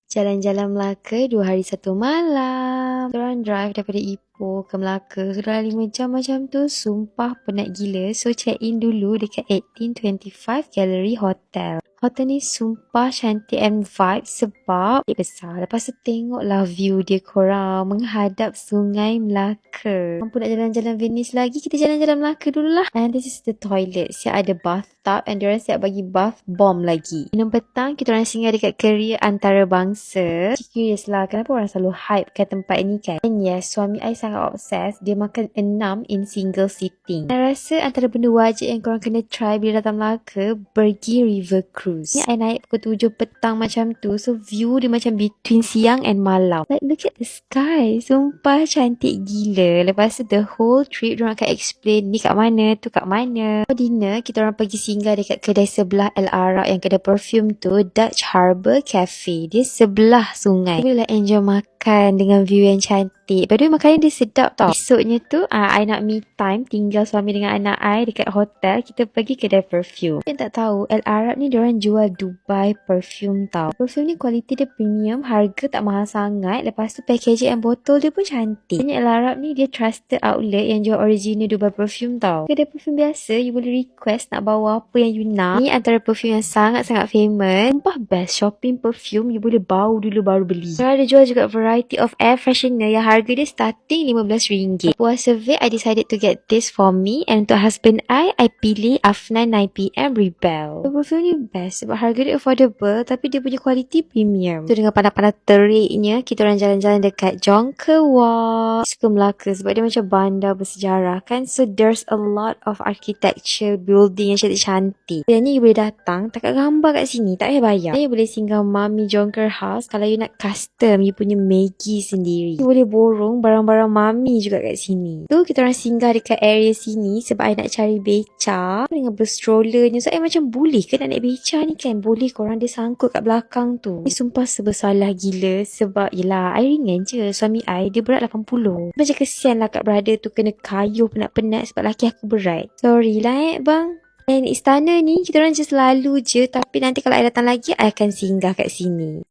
Jalan-jalan Melaka 2 hari 1 malam. Korang drive daripada Ipoh ke Melaka. Sudah 5 jam macam tu. Sumpah penat gila. So check in dulu dekat 1825 Gallery Hotel. Hotel ni sumpah cantik and vibe sebab besar. Lepas tu tengoklah view dia korang menghadap Sungai Melaka. Mampu nak jalan-jalan Venice lagi, kita jalan-jalan Melaka dululah. And this is the toilet. Siap ada bathtub and diorang siap bagi bath bomb lagi. Minum petang, kita orang singgah dekat Keria Antarabangsa. Curious lah, kenapa orang selalu hype kat tempat ni kan? And yes, suami I sangat obsessed. Dia makan 6 in single sitting. I rasa antara benda wajib yang korang kena try bila datang Melaka, pergi river cruise. Ni I naik pukul 7 petang macam tu. So view dia macam between siang and malam. Like look at the sky. Sumpah cantik gila. Lepas tu the whole trip diorang akan explain ni kat mana, tu kat mana. For dinner, kita orang pergi singgah dekat kedai sebelah El Arak yang kedai perfume tu, Dutch Harbour Cafe. Dia sebelah sungai. Boleh enjoy makan dengan view yang cantik. By the way, makanan dia sedap tau. Esoknya tu, I nak me time tinggal suami dengan anak I dekat hotel. Kita pergi kedai perfume. Yang tak tahu, El Arab ni diorang jual Dubai perfume tau. Perfume ni kualiti dia premium, harga tak mahal sangat. Lepas tu packaging and botol dia pun cantik. Banyak El Arab ni dia trusted outlet yang jual original Dubai perfume tau. Kedai perfume biasa, you boleh request nak bawa apa yang you nak. Ni antara perfume yang sangat-sangat famous. Sumpah best shopping perfume, you boleh bau dulu baru beli. Diorang ada jual juga variety of air freshener yang harga dia starting RM15. Puas survey, I decided to get this for me, and untuk husband I pilih Afnan 9pm Rebel. Perfume ni best sebab harga dia affordable tapi dia punya kualiti premium. So dengan panas-panas teriknya, kita orang jalan-jalan dekat Jonker Walk. Suka Melaka sebab dia macam bandar bersejarah kan. So there's a lot of architecture building yang cantik-cantik. Yang ni you boleh datang, takat gambar kat sini, tak payah bayar. Dan you boleh singgah Mami Jonker House kalau you nak custom you punya Maggi sendiri. You boleh borong barang-barang Mami juga kat sini. Tu kita orang singgah dekat area sini sebab I nak cari beca dengan berstrollernya. So I macam boleh ke nak naik beca ni kan? Boleh, korang dia sangkut kat belakang tu. Ni sumpah sebersalah gila sebab yelah I ringan je. Suami I dia berat 80. Macam kesian lah kat brother tu kena kayuh penat-penat sebab laki aku berat. Sorry lah bang. Dan istana ni kita orang just lalu je, tapi nanti kalau I datang lagi I akan singgah kat sini.